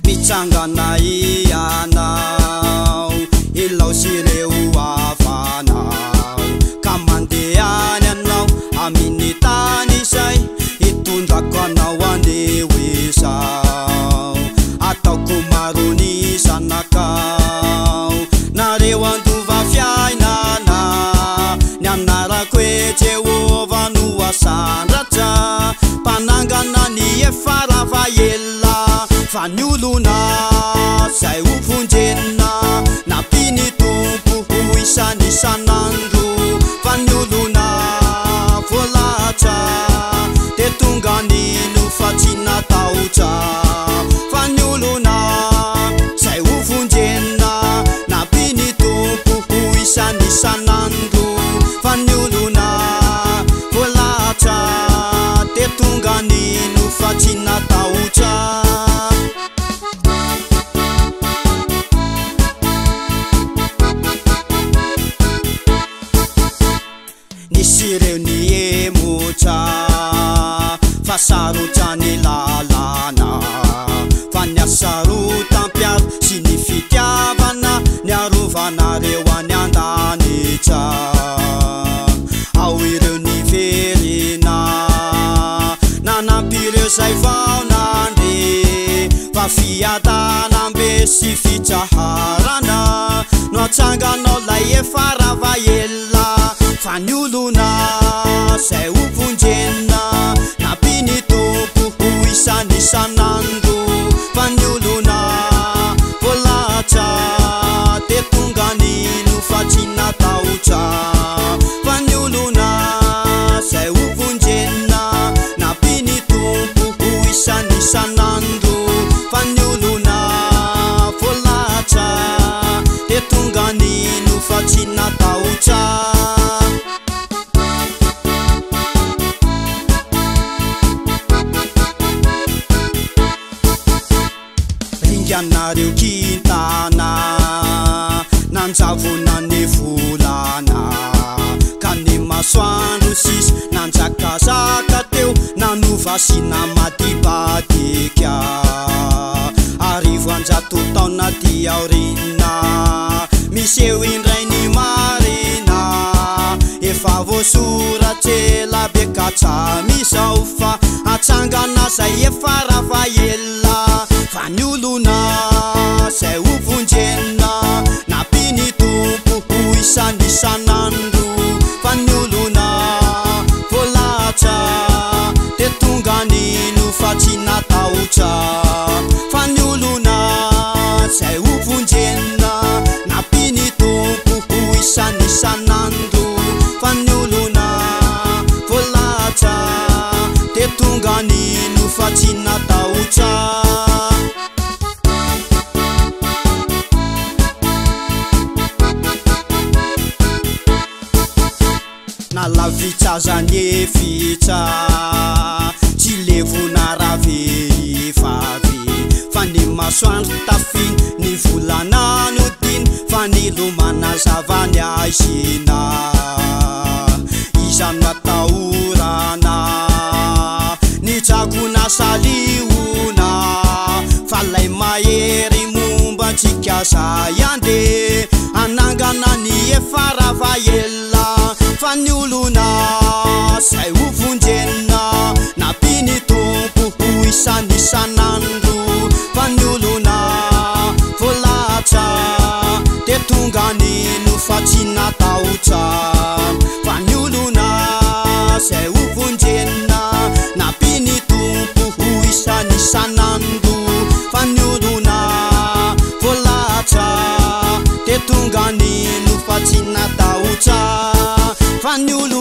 Mitsangana ianao ilao sireo afanao ka mandeany anao amin'ny tany izay hitondrako anao andeho izao ataoko marony zanakao nareo andova fiainana ny anarako hoe Jehova no asandratra mpanangana ny efaravaela fa ny olona zay ho vonjena nampiny tompo ho isany isanandro fa ny olona voalatra de tonga ny nofa tsy natahotra fa ny olona zay ho vonjena nampiny tompo ho isany isanandro fa ny olona voalatra de tonga ny nofa tsy natahotra nisireo ny emotra fa sarotra ny lalana fa ny asarotam-piaro sy ny fitiavana ny arovanareo any an-danitra ao ireo ny verina nanampireo zay vao nandre fa fiadanambe sy fitsaharana no atsanganao lay efaravaela fa ny olona zay ho vonjena nampiny tompo ho isany isanandro fa ny olona voalatra de tonga ny nofa tsy natahotra fa ny olona zay ho vonjena nampiny tompo ho isany isanandro fa ny olona voalatra de tonga ny nofa tsy natahotra ringanareo kintana nanjavona ny volana ka ny masoandro sisy nanjakazaka teo nanovasina madibadika arivo anjato taona ty aorina miseho indray ny marina efa voasoratsela be katsamizao fa atsangana zay efaravaela fa ny olona zay ho vonjena nampiny tompo ho isany isanandro fa ny olona voalatra de tonga ny nofa tsy natahotra fa ny olona zay ho vonjena nampiny tompo ho isany isanandro fa ny olona voalatra de tonga ny nofa tsy natahotra nalavitsazany efitra tsy levona ravehivavy fa ny masoandro tafiny ny volana nodiny fa ny lomana zavany aizina izany atahorana ny dragona saliona fa lay mahery momba antsika zay ande anangana ny efaravaela fa ny olona zay ho vonjena nampiny tompo ho isany isanandro fa ny olona voalatra de tonga ny nofa tsy natahotra fa ny olona zay ho vonjena nampiny tompo ho isany isanandro fa ny olona voalatra de tonga ny nofa tsy natahotra fa ny olona